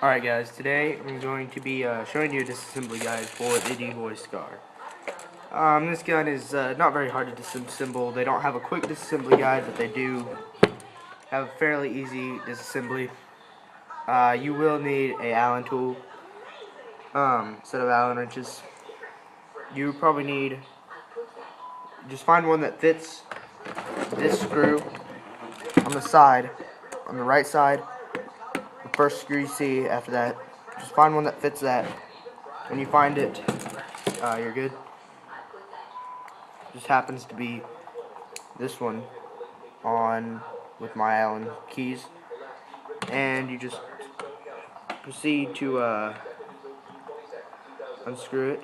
Alright guys, today I'm going to be showing you a disassembly guide for the Dboy Scar. This gun is not very hard to disassemble. They don't have a quick disassembly guide, but they do have a fairly easy disassembly. You will need a Allen tool, set of Allen wrenches. You probably need, just find one that fits this screw on the side, on the right side. The first screw you see after that, just find one that fits that. When you find it, you're good. Just happens to be this one on with my Allen keys, and you just proceed to unscrew it.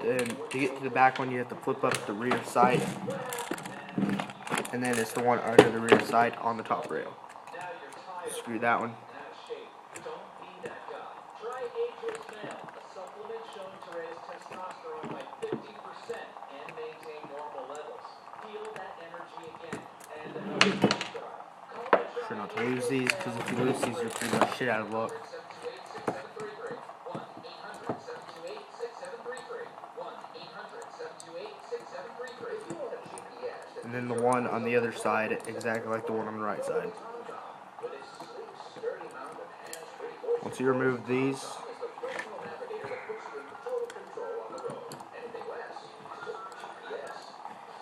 And to get to the back one, you have to flip up the rear sight, and then it's the one under the rear sight on the top rail. Screw that one. Sure not to lose these, because if you lose these, you're pretty much shit out of luck. And then the one on the other side, exactly like the one on the right side. Once you remove these,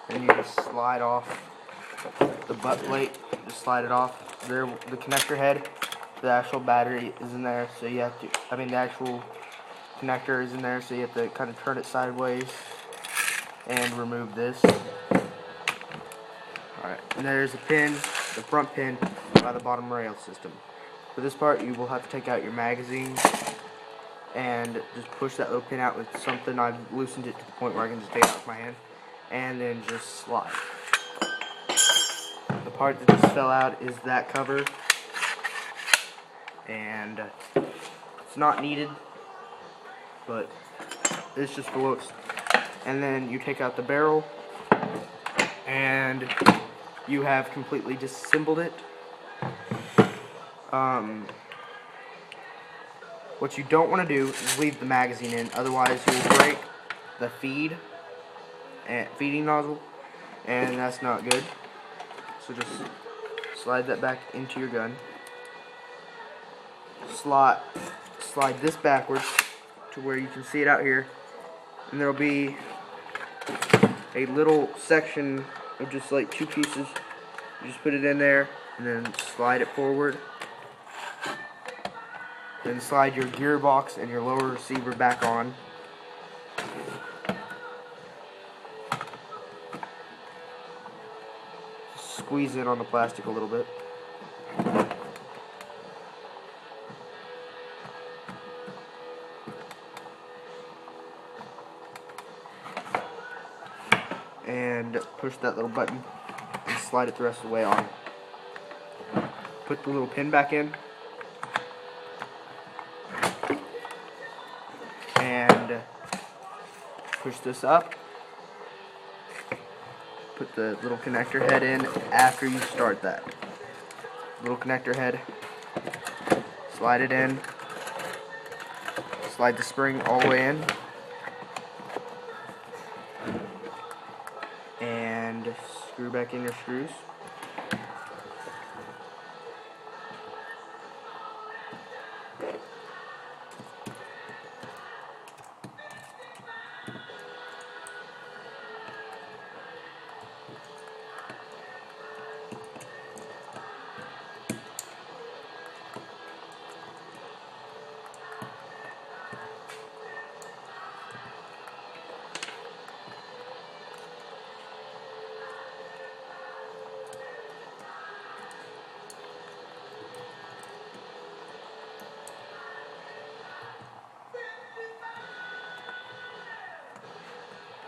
then you just slide off the butt plate. Just slide it off. There, the connector head, the actual battery is in there, so you have to. The actual connector is in there, so you have to kind of turn it sideways and remove this. Alright, and there's a pin, the front pin, by the bottom rail system. For this part, you will have to take out your magazine and just push that little pin out with something. I've loosened it to the point where I can just take it out with my hand, and then just slide. The part that just fell out is that cover, and it's not needed, but it's just for looks. And then you take out the barrel, and you have completely disassembled it. What you don't want to do is leave the magazine in, otherwise you will break the feeding nozzle, and that's not good. So just slide that back into your gun. Slide this backwards to where you can see it out here, and there will be a little section of just like two pieces. You just put it in there and then slide it forward. Then slide your gearbox and your lower receiver back on. Squeeze it on the plastic a little bit. And push that little button and slide it the rest of the way on. Put the little pin back in. And push this up. Put the little connector head in after you start that. Little connector head. Slide it in. Slide the spring all the way in. And screw back in your screws.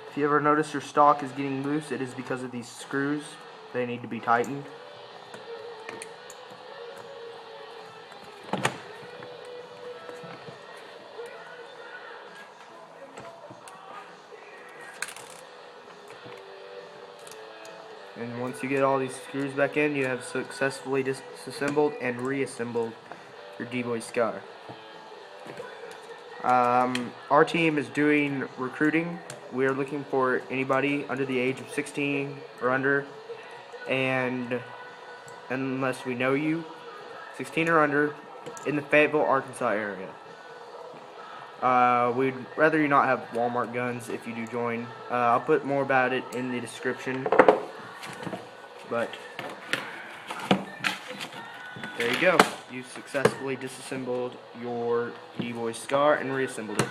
If you ever notice your stock is getting loose, it is because of these screws. They need to be tightened. And once you get all these screws back in, you have successfully disassembled and reassembled your Dboy Scar. Our team is doing recruiting. We are looking for anybody under the age of 16 or under, and unless we know you, 16 or under, in the Fayetteville, Arkansas area. We'd rather you not have Walmart guns if you do join. I'll put more about it in the description. But there you go. You successfully disassembled your Dboy Scar and reassembled it.